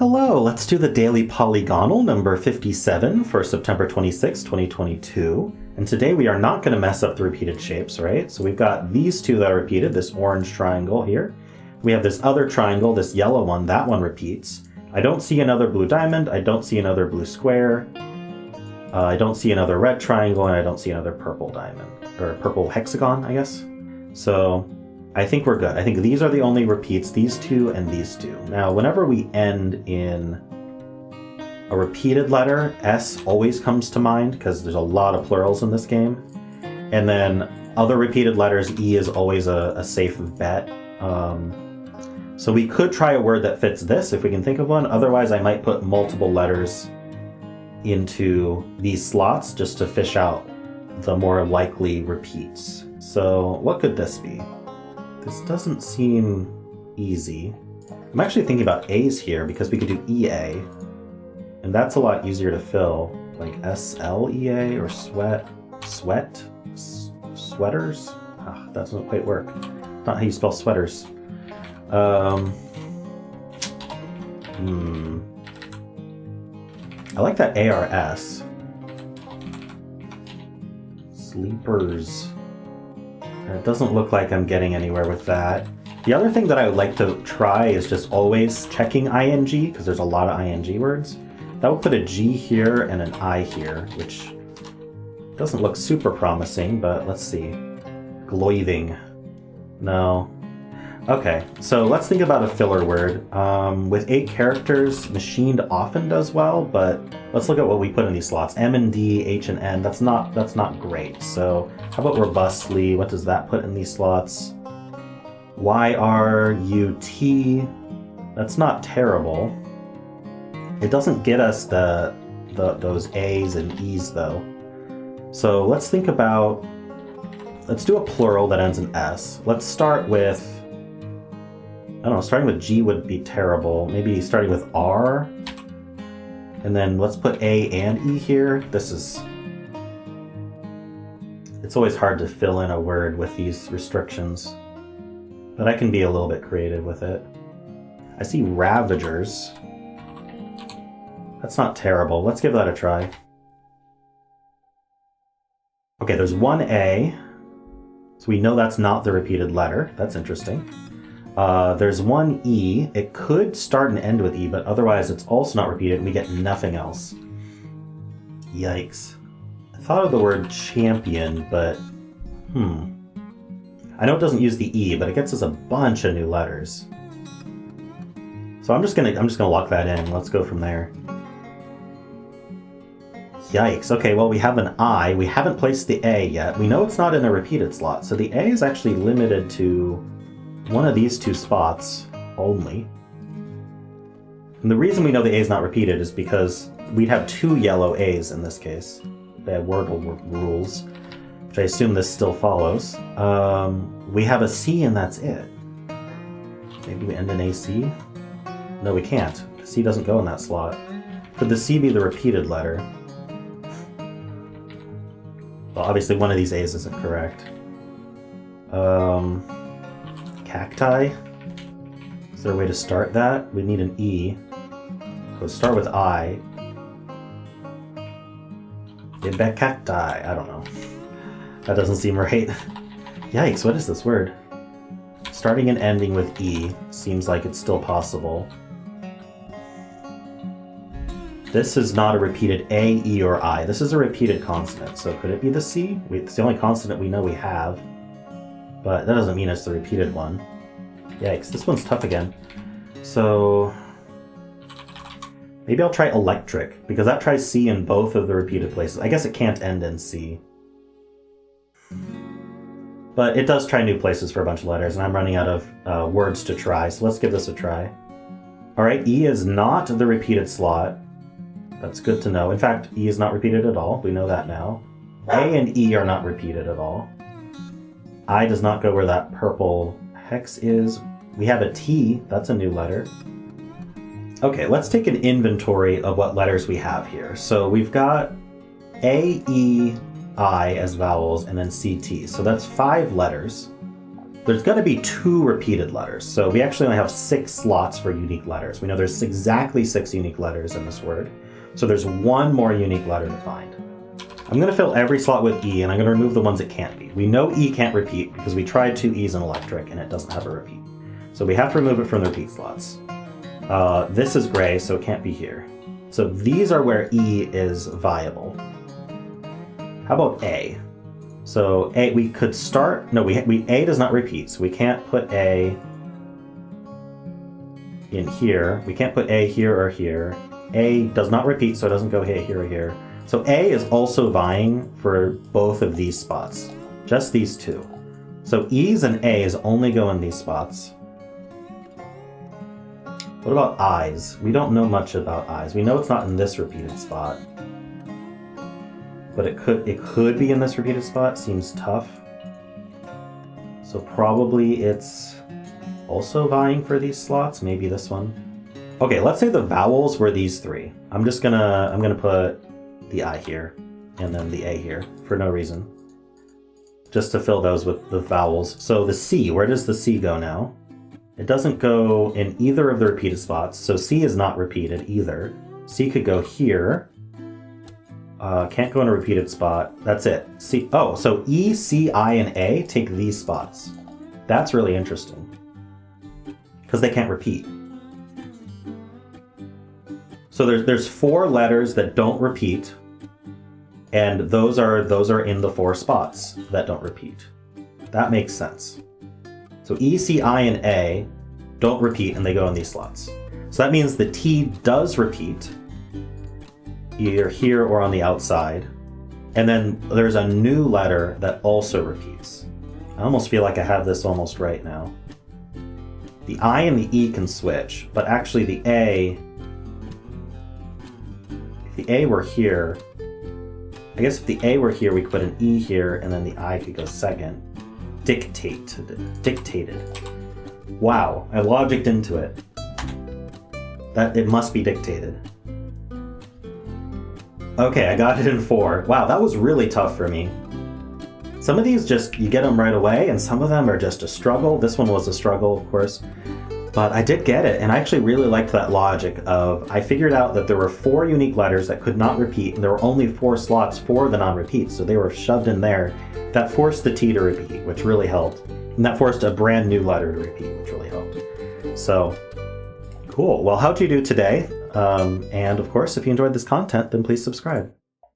Hello, let's do the daily Polygonle number 57 for September 26, 2022. And today we are not going to mess up the repeated shapes, right? So we've got these two that are repeated, this orange triangle here. We have this other triangle, this yellow one, that one repeats. I don't see another blue diamond, I don't see another blue square, I don't see another red triangle, and I don't see another purple diamond, or purple hexagon, I guess. So I think we're good. I think these are the only repeats, these two and these two. Now, whenever we end in a repeated letter, S always comes to mind because there's a lot of plurals in this game. And then other repeated letters, E is always a safe bet. So we could try a word that fits this if we can think of one. Otherwise, I might put multiple letters into these slots just to fish out the more likely repeats. So what could this be? This doesn't seem easy. I'm actually thinking about A's here because we could do EA, and that's a lot easier to fill, like SLEA or sweaters? That doesn't quite work. Not how you spell sweaters. I like that ARS. Sleepers. It doesn't look like I'm getting anywhere with that. The other thing that I would like to try is just always checking ing, because there's a lot of ing words. That would put a G here and an I here, which doesn't look super promising, but let's see. Gloiving. No. Okay, so let's think about a filler word. With 8 characters, machined often does well, but let's look at what we put in these slots. M and D, H and N, that's not great. So how about robustly? What does that put in these slots? YRUT, that's not terrible. It doesn't get us those A's and E's though. So let's do a plural that ends in S. Let's start with, I don't know, starting with G would be terrible. Maybe starting with R. And then let's put A and E here. It's always hard to fill in a word with these restrictions. But I can be a little bit creative with it. I see Ravagers. That's not terrible. Let's give that a try. Okay, there's one A. So we know that's not the repeated letter. That's interesting. There's one E. It could start and end with E, but otherwise it's also not repeated and we get nothing else. Yikes. I thought of the word champion, but I know it doesn't use the E, but it gets us a bunch of new letters. So I'm just gonna lock that in. Let's go from there. Yikes. Okay, well we have an I. We haven't placed the A yet. We know it's not in a repeated slot, so the A is actually limited to one of these two spots only. And the reason we know the A is not repeated is because we'd have 2 yellow A's in this case. They have wordle rules, which I assume this still follows. We have a C and that's it. Maybe we end in AC? No, we can't. The C doesn't go in that slot. Could the C be the repeated letter? Well, obviously one of these A's isn't correct. Cacti? Is there a way to start that? We need an E. So start with I. Cacti. I don't know. That doesn't seem right. Yikes, what is this word? Starting and ending with E seems like it's still possible. This is not a repeated A, E, or I. This is a repeated consonant. So could it be the C? It's the only consonant we know we have. But that doesn't mean it's the repeated one. Yikes, this one's tough again. So maybe I'll try electric, because that tries C in both of the repeated places. I guess it can't end in C. But it does try new places for a bunch of letters, and I'm running out of words to try, so let's give this a try. Alright, E is not the repeated slot. That's good to know. In fact, E is not repeated at all. We know that now. A and E are not repeated at all. I does not go where that purple hex is. We have a T, that's a new letter. Okay, let's take an inventory of what letters we have here. So we've got A, E, I as vowels, and then CT. So that's 5 letters. there's going to be 2 repeated letters. So we actually only have 6 slots for unique letters. We know there's exactly 6 unique letters in this word. So there's 1 more unique letter to find. I'm going to fill every slot with E, and I'm going to remove the ones it can't be. We know E can't repeat because we tried 2 E's in electric and it doesn't have a repeat. So we have to remove it from the repeat slots. This is gray, so it can't be here. So these are where E is viable. How about A? So A, we could start, no, A does not repeat, so we can't put A in here. We can't put A here or here. A does not repeat, so it doesn't go here or here. So A is also vying for both of these spots, just these 2. So E's and A's only go in these spots. What about I's? We don't know much about I's. We know it's not in this repeated spot, but it could be in this repeated spot. Seems tough. So probably it's also vying for these slots. Maybe this one. Okay, let's say the vowels were these 3. I'm gonna put the I here and then the A here for no reason, just to fill those with the vowels. So the C, where does the C go now? It doesn't go in either of the repeated spots, so C is not repeated either. C could go here. Can't go in a repeated spot. That's it. C. Oh, so E, C, I, and A take these spots. That's really interesting because they can't repeat. So there's 4 letters that don't repeat, and those are in the 4 spots that don't repeat. That makes sense. So E, C, I, and A don't repeat, and they go in these slots. So that means the T does repeat, either here or on the outside. And then there's a new letter that also repeats. I almost feel like I have this almost right now. The I and the E can switch, but actually the A, if the A were here, I guess if the A were here, we could put an E here, and then the I could go second. Dictated. Wow, I logicked into it. That it must be dictated. Okay, I got it in 4. Wow, that was really tough for me. Some of these you get them right away, and some of them are just a struggle. This one was a struggle, of course. But I did get it, and I actually really liked that logic of, I figured out that there were 4 unique letters that could not repeat, and there were only 4 slots for the non-repeats, so they were shoved in there. That forced the T to repeat, which really helped. And that forced a brand new letter to repeat, which really helped. So, cool. Well, how'd you do today? And of course, if you enjoyed this content, then please subscribe.